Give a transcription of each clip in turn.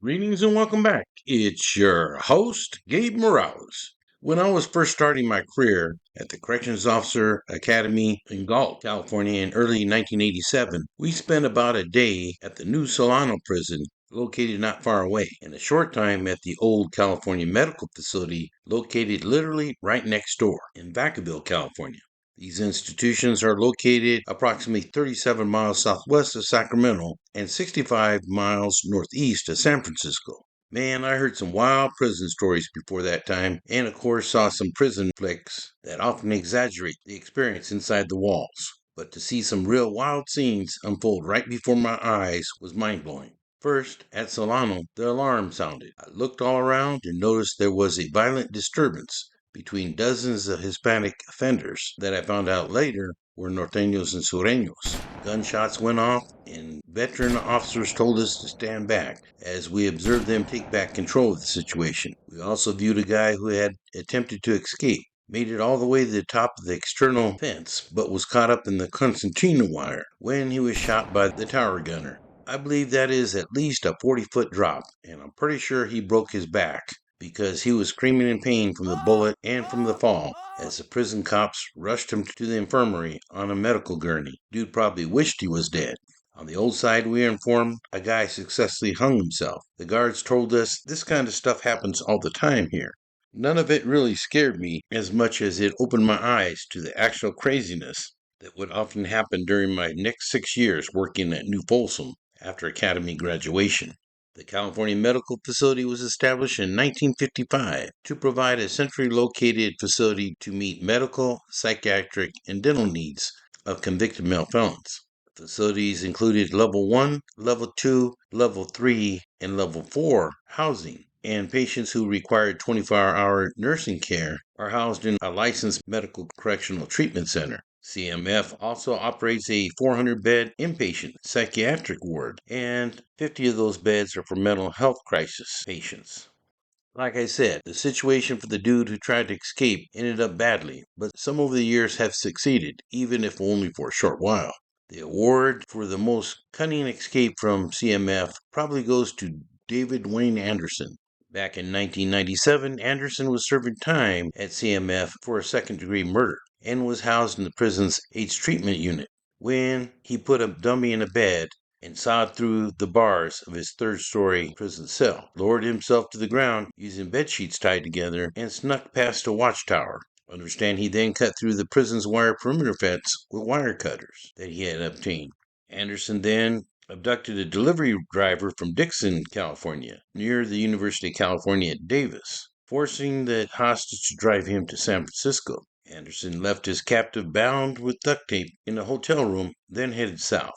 Greetings and welcome back. It's your host, Gabe Morales. When I was first starting my career at the Corrections Officer Academy in Galt, California in early 1987, we spent about a day at the new Solano prison located not far away, and a short time at the old California Medical Facility located literally right next door in Vacaville, California. These institutions are located approximately 37 miles southwest of Sacramento and 65 miles northeast of San Francisco. Man, I heard some wild prison stories before that time, and of course saw some prison flicks that often exaggerate the experience inside the walls. But to see some real wild scenes unfold right before my eyes was mind-blowing. First, at Solano, the alarm sounded. I looked all around and noticed there was a violent disturbance between dozens of Hispanic offenders that I found out later were norteños and sureños. Gunshots went off, and veteran officers told us to stand back as we observed them take back control of the situation. We also viewed a guy who had attempted to escape, made it all the way to the top of the external fence, but was caught up in the concertina wire when he was shot by the tower gunner. I believe that is at least a 40-foot drop, and I'm pretty sure he broke his back because he was screaming in pain from the bullet and from the fall as the prison cops rushed him to the infirmary on a medical gurney. Dude probably wished he was dead. On the old side, we are informed a guy successfully hung himself. The guards told us this kind of stuff happens all the time here. None of it really scared me as much as it opened my eyes to the actual craziness that would often happen during my next 6 years working at New Folsom after academy graduation. The California Medical Facility was established in 1955 to provide a centrally located facility to meet medical, psychiatric, and dental needs of convicted male felons. Facilities included Level 1, Level 2, Level 3, and Level 4 housing, and patients who required 24-hour nursing care are housed in a licensed medical correctional treatment center. CMF also operates a 400-bed inpatient psychiatric ward, and 50 of those beds are for mental health crisis patients. Like I said, the situation for the dude who tried to escape ended up badly, but some over the years have succeeded, even if only for a short while. The award for the most cunning escape from CMF probably goes to David Wayne Anderson. Back in 1997, Anderson was serving time at CMF for a second-degree murder and was housed in the prison's AIDS treatment unit when he put a dummy in a bed and sawed through the bars of his third-story prison cell, lowered himself to the ground using bed sheets tied together, and snuck past a watchtower. Understand he then cut through the prison's wire perimeter fence with wire cutters that he had obtained. Anderson then abducted a delivery driver from Dixon, California, near the University of California at Davis, forcing the hostage to drive him to San Francisco. Anderson left his captive bound with duct tape in a hotel room, then headed south.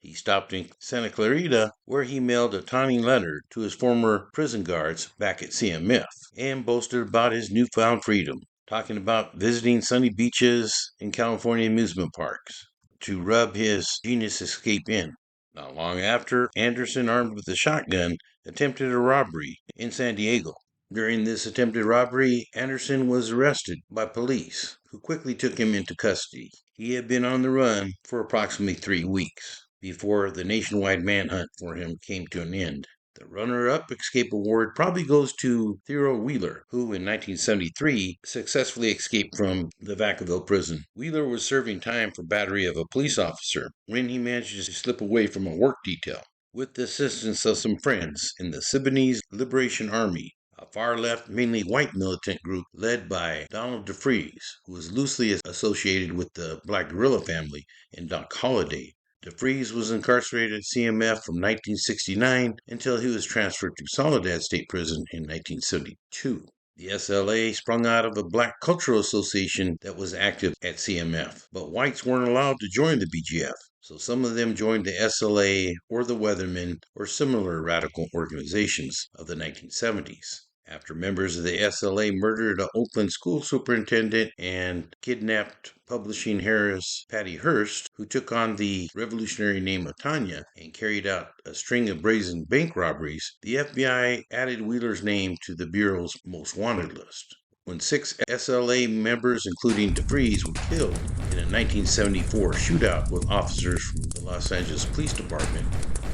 He stopped in Santa Clarita, where he mailed a taunting letter to his former prison guards back at CMF, and boasted about his newfound freedom, talking about visiting sunny beaches and California amusement parks to rub his genius escape in. Not long after, Anderson, armed with a shotgun, attempted a robbery in San Diego. During this attempted robbery, Anderson was arrested by police, who quickly took him into custody. He had been on the run for approximately 3 weeks before the nationwide manhunt for him came to an end. The runner-up escape award probably goes to Theodore Wheeler, who in 1973 successfully escaped from the Vacaville prison. Wheeler was serving time for battery of a police officer when he managed to slip away from a work detail with the assistance of some friends in the Sudanese Liberation Army, a far-left, mainly white militant group led by Donald DeFreeze, who was loosely associated with the Black Guerrilla family and Doc Holliday. DeFreeze was incarcerated at CMF from 1969 until he was transferred to Soledad State Prison in 1972. The SLA sprung out of a black cultural association that was active at CMF, but whites weren't allowed to join the BGF, so some of them joined the SLA or the Weathermen or similar radical organizations of the 1970s. After members of the SLA murdered an Oakland school superintendent and kidnapped publishing heiress Patty Hearst, who took on the revolutionary name of Tanya and carried out a string of brazen bank robberies, the FBI added Wheeler's name to the Bureau's most wanted list. When 6 SLA members, including DeFreeze, were killed in a 1974 shootout with officers from the Los Angeles Police Department,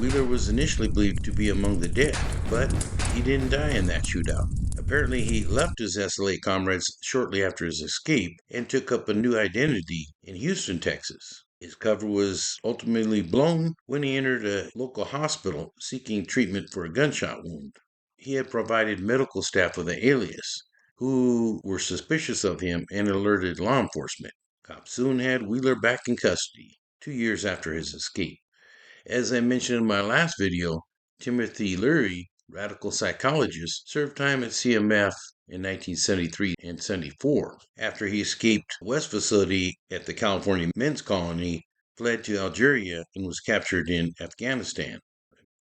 Wheeler was initially believed to be among the dead, but he didn't die in that shootout. Apparently, he left his SLA comrades shortly after his escape and took up a new identity in Houston, Texas. His cover was ultimately blown when he entered a local hospital seeking treatment for a gunshot wound. He had provided medical staff with an alias, who were suspicious of him and alerted law enforcement. Cops soon had Wheeler back in custody, 2 years after his escape. As I mentioned in my last video, Timothy Leary, radical psychologist, served time at CMF in 1973 and 74. After he escaped West facility at the California Men's Colony, fled to Algeria, and was captured in Afghanistan.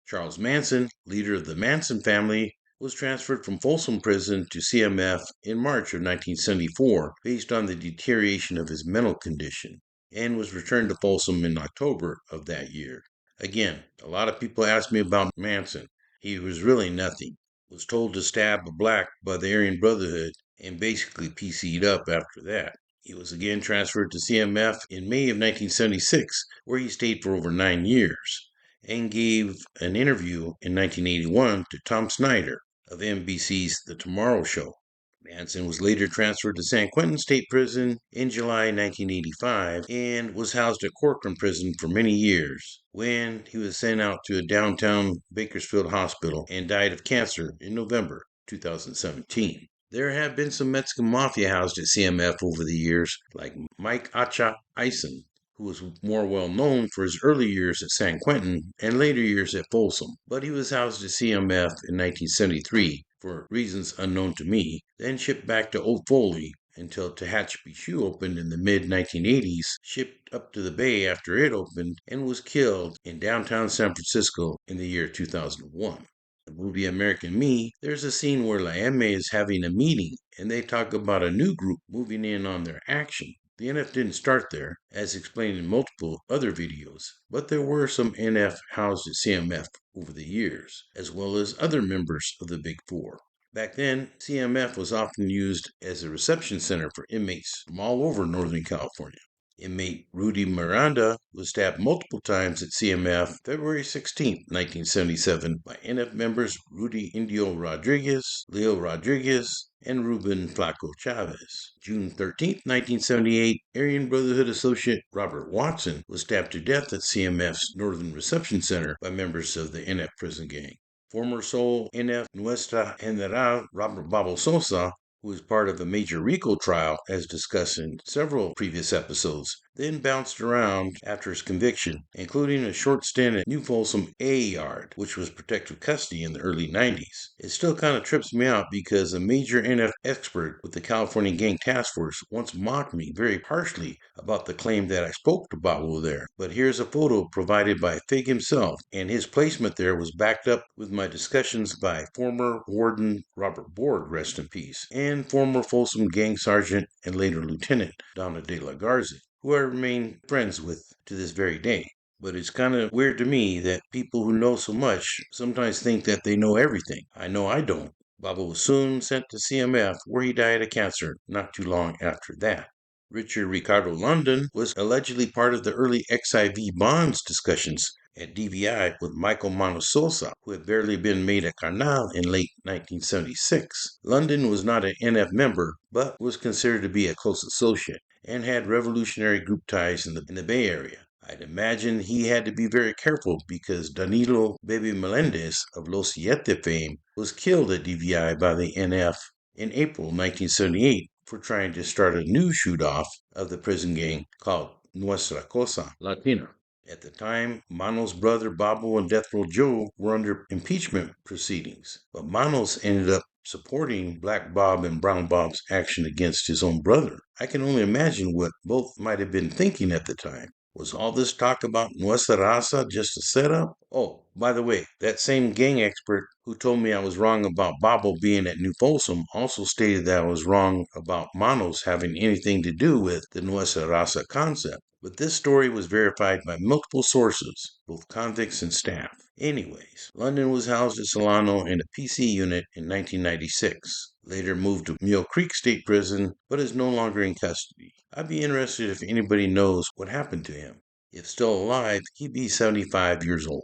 Charles Manson, leader of the Manson family, was transferred from Folsom Prison to CMF in March of 1974 based on the deterioration of his mental condition, and was returned to Folsom in October of that year. Again, a lot of people ask me about Manson. He was really nothing. Was told to stab a black by the Aryan Brotherhood and basically PC'd up after that. He was again transferred to CMF in May of 1976, where he stayed for over 9 years, and gave an interview in 1981 to Tom Snyder of NBC's The Tomorrow Show. Manson was later transferred to San Quentin State Prison in July 1985 and was housed at Corcoran Prison for many years, when he was sent out to a downtown Bakersfield hospital and died of cancer in November 2017. There have been some Mexican mafia housed at CMF over the years, like Mike Acha Ison, who was more well known for his early years at San Quentin and later years at Folsom, but he was housed at CMF in 1973 for reasons unknown to me, then shipped back to Old Foley until Tehachapi Shoe opened in the mid-1980s, shipped up to the Bay after it opened, and was killed in downtown San Francisco in the year 2001. The movie American Me, there's a scene where La M is having a meeting and they talk about a new group moving in on their action. The NF didn't start there, as explained in multiple other videos, but there were some NF housed at CMF over the years, as well as other members of the Big Four. Back then, CMF was often used as a reception center for inmates from all over Northern California. Inmate Rudy Miranda was stabbed multiple times at CMF February 16, 1977 by NF members Rudy Indio Rodriguez, Leo Rodriguez, and Ruben Flaco Chavez. June 13, 1978, Aryan Brotherhood associate Robert Watson was stabbed to death at CMF's Northern Reception Center by members of the NF prison gang. Former Sol NF Nuestra General Robert Babo Sosa, who was part of a major RICO trial, as discussed in several previous episodes, then bounced around after his conviction, including a short stint at New Folsom A Yard, which was protective custody in the early 90s. It still kind of trips me out because a major NF expert with the California Gang Task Force once mocked me very harshly about the claim that I spoke to Babo there. But here's a photo provided by Fig himself, and his placement there was backed up with my discussions by former Warden Robert Borg, rest in peace, and former Folsom Gang Sergeant and later Lieutenant Donna de la Garza, who I remain friends with to this very day. But it's kind of weird to me that people who know so much sometimes think that they know everything. I know I don't. Baba was soon sent to CMF, where he died of cancer not too long after that. Richard Ricardo London was allegedly part of the early XIV bonds discussions at DVI with Michael Manososa, who had barely been made a carnal in late 1976. London was not an NF member, but was considered to be a close associate, and had revolutionary group ties in the Bay Area. I'd imagine he had to be very careful because Danilo Bebe Melendez of Los Siete fame was killed at DVI by the NF in April 1978 for trying to start a new shoot-off of the prison gang called Nuestra Cosa Latina. At the time, Manos' brother Babo and Death Row Joe were under impeachment proceedings, but Manos ended up supporting Black Bob and Brown Bob's action against his own brother. I can only imagine what both might have been thinking at the time. Was all this talk about Nuestra Raza just a setup? Oh, by the way, that same gang expert who told me I was wrong about Babo being at New Folsom also stated that I was wrong about Manos having anything to do with the Nuestra Raza concept. But this story was verified by multiple sources, both convicts and staff. Anyways, London was housed at Solano in a PC unit in 1996. Later moved to Mule Creek State Prison, but is no longer in custody. I'd be interested if anybody knows what happened to him. If still alive, he'd be 75 years old.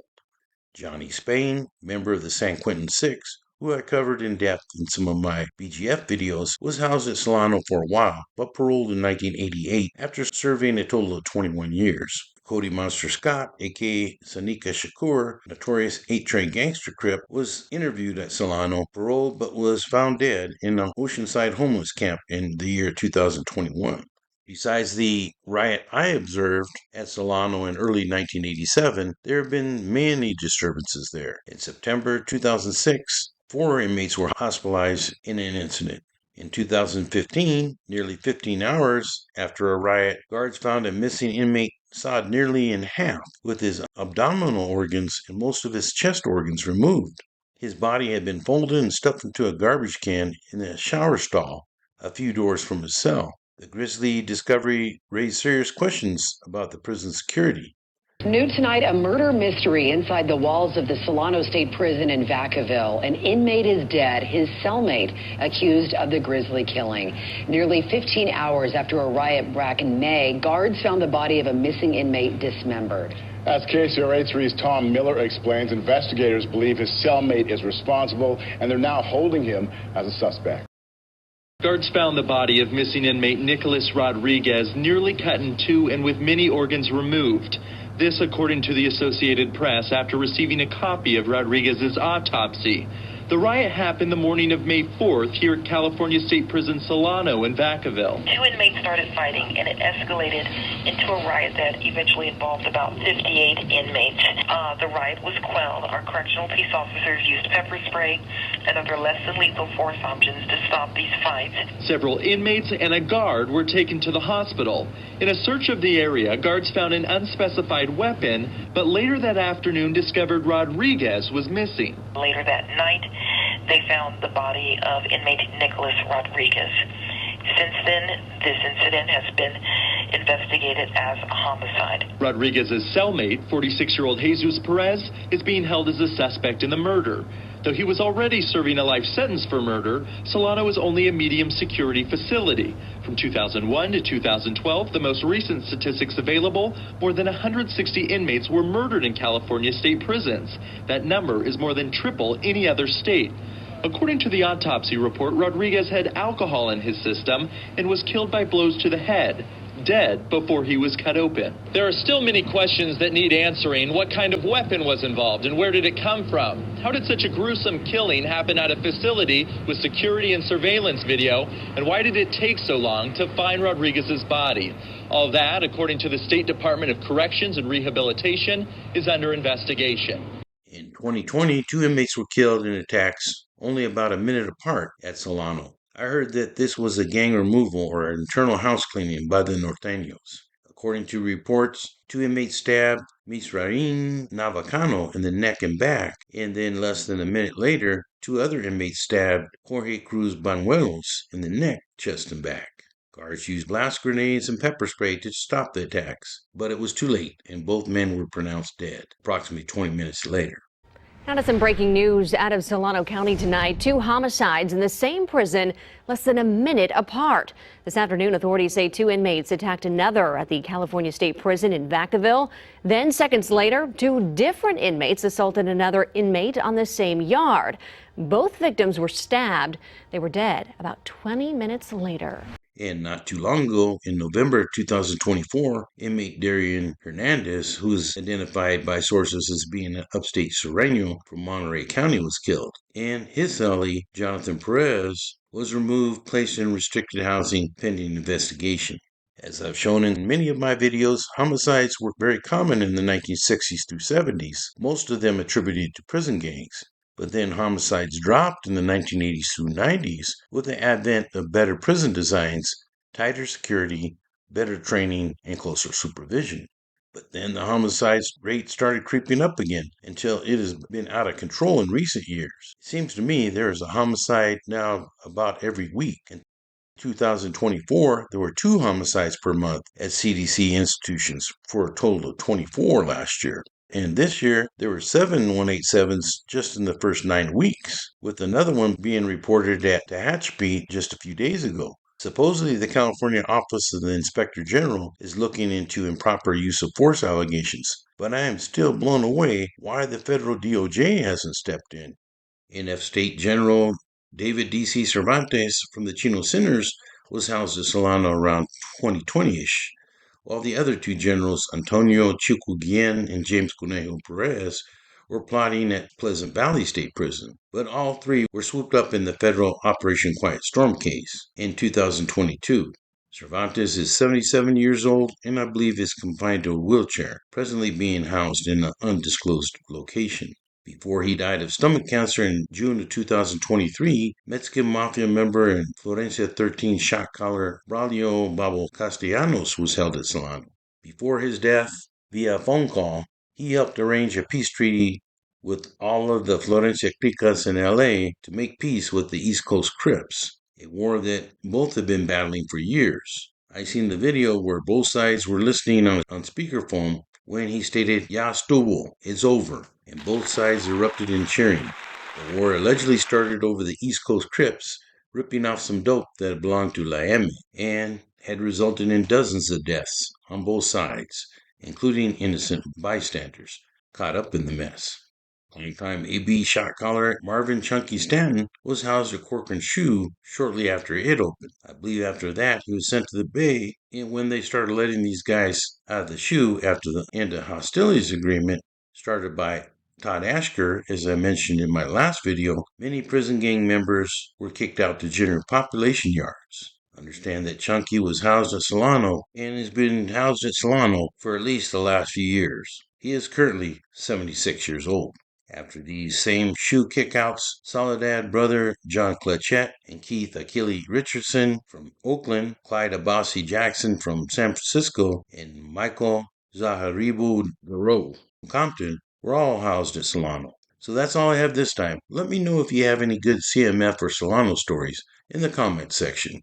Johnny Spain, member of the San Quentin Six, who I covered in depth in some of my BGF videos, was housed at Solano for a while, but paroled in 1988 after serving a total of 21 years. Cody Monster Scott, aka Sanika Shakur, notorious 8-train gangster crip, was interviewed at Solano, paroled but was found dead in an Oceanside homeless camp in the year 2021. Besides the riot I observed at Solano in early 1987, there have been many disturbances there. In September 2006, 4 inmates were hospitalized in an incident. In 2015, nearly 15 hours after a riot, guards found a missing inmate sawed nearly in half, with his abdominal organs and most of his chest organs removed. His body had been folded and stuffed into a garbage can in a shower stall a few doors from his cell. The grisly discovery raised serious questions about the prison's security. New tonight, a murder mystery inside the walls of the Solano State Prison in Vacaville. An inmate is dead, his cellmate accused of the grisly killing. Nearly 15 hours after a riot back in May, guards found the body of a missing inmate dismembered. As KCRA 3's Tom Miller explains, investigators believe his cellmate is responsible, and they're now holding him as a suspect. Guards found the body of missing inmate Nicholas Rodriguez nearly cut in two and with many organs removed. This, according to the Associated Press, after receiving a copy of Rodriguez's autopsy. The riot happened the morning of May 4th here at California State Prison-Solano in Vacaville. 2 inmates started fighting, and it escalated into a riot that eventually involved about 58 inmates. The riot was quelled. Our correctional peace officers used pepper spray and other less than lethal force options to stop these fights. Several inmates and a guard were taken to the hospital. In a search of the area, guards found an unspecified weapon, but later that afternoon discovered Rodriguez was missing. Later that night, they found the body of inmate Nicholas Rodriguez. Since then, this incident has been investigated as a homicide. Rodriguez's cellmate, 46-year-old Jesus Perez, is being held as a suspect in the murder. Though he was already serving a life sentence for murder, Solano is only a medium security facility. From 2001 to 2012, the most recent statistics available, more than 160 inmates were murdered in California state prisons. That number is more than triple any other state. According to the autopsy report, Rodriguez had alcohol in his system and was killed by blows to the head, dead before he was cut open. There are still many questions that need answering. What kind of weapon was involved and where did it come from? How did such a gruesome killing happen at a facility with security and surveillance video? And why did it take so long to find Rodriguez's body? All that, according to the State Department of Corrections and Rehabilitation, is under investigation. In 2020, 2 inmates were killed in attacks only about a minute apart at Solano. I heard that this was a gang removal or internal house cleaning by the Norteños. According to reports, 2 inmates stabbed Misraim Navacano in the neck and back, and then less than a minute later, 2 other inmates stabbed Jorge Cruz Banuelos in the neck, chest, and back. Guards used blast grenades and pepper spray to stop the attacks, but it was too late, and both men were pronounced dead approximately 20 minutes later. Now to some breaking news out of Solano County tonight. 2 homicides in the same prison less than a minute apart. This afternoon, authorities say 2 inmates attacked another at the California State Prison in Vacaville. Then seconds later, 2 different inmates assaulted another inmate on the same yard. Both victims were stabbed. They were dead about 20 minutes later. And not too long ago, in November 2024, inmate Darian Hernandez, who is identified by sources as being an upstate Sereno from Monterey County, was killed. And his cellie, Jonathan Perez, was removed, placed in restricted housing pending investigation. As I've shown in many of my videos, homicides were very common in the 1960s through 70s, most of them attributed to prison gangs. But then homicides dropped in the 1980s through 90s with the advent of better prison designs, tighter security, better training, and closer supervision. But then the homicides rate started creeping up again until it has been out of control in recent years. It seems to me there is a homicide now about every week. In 2024, there were 2 homicides per month at CDC institutions for a total of 24 last year. And this year, there were 7 187s just in the first 9 weeks, with another one being reported at Tehachapi just a few days ago. Supposedly, the California Office of the Inspector General is looking into improper use of force allegations, but I am still blown away why the federal DOJ hasn't stepped in. NF State General David D.C. Cervantes from the Chino Sinners was housed at Solano around 2020-ish, while the other two generals, Antonio Chico-Guillen and James Conejo Perez, were plotting at Pleasant Valley State Prison, but all three were swooped up in the federal Operation Quiet Storm case in 2022. Cervantes is 77 years old and I believe is confined to a wheelchair, presently being housed in an undisclosed location. Before he died of stomach cancer in June of 2023, Mexican Mafia member and Florencia 13 shot caller Braulio Babo Castellanos was held at Solano. Before his death, via phone call, he helped arrange a peace treaty with all of the Florencia Cricas in LA to make peace with the East Coast Crips, a war that both have been battling for years. I seen the video where both sides were listening on speakerphone when he stated, "Ya estuvo, it's over," and both sides erupted in cheering. The war allegedly started over the East Coast Crips ripping off some dope that belonged to La M and had resulted in dozens of deaths on both sides, including innocent bystanders caught up in the mess. Longtime AB shot caller Marvin Chunky Stanton was housed at Corcoran Shoe shortly after it opened. I believe after that he was sent to the Bay, and when they started letting these guys out of the shoe after the end of hostilities agreement started by Todd Ashker, as I mentioned in my last video, many prison gang members were kicked out to general population yards. Understand that Chunky was housed at Solano and has been housed at Solano for at least the last few years. He is currently 76 years old. After these same shoe kickouts, Soledad brother John Cletchett and Keith Achille Richardson from Oakland, Clyde Abbasi Jackson from San Francisco, and Michael Zaharibu Garo from Compton were all housed at Solano. So that's all I have this time. Let me know if you have any good CMF or Solano stories in the comment section.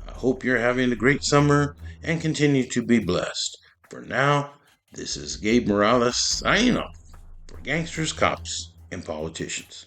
I hope you're having a great summer and continue to be blessed. For now, this is Gabe Morales signing off for Gangsters, Cops, and Politicians.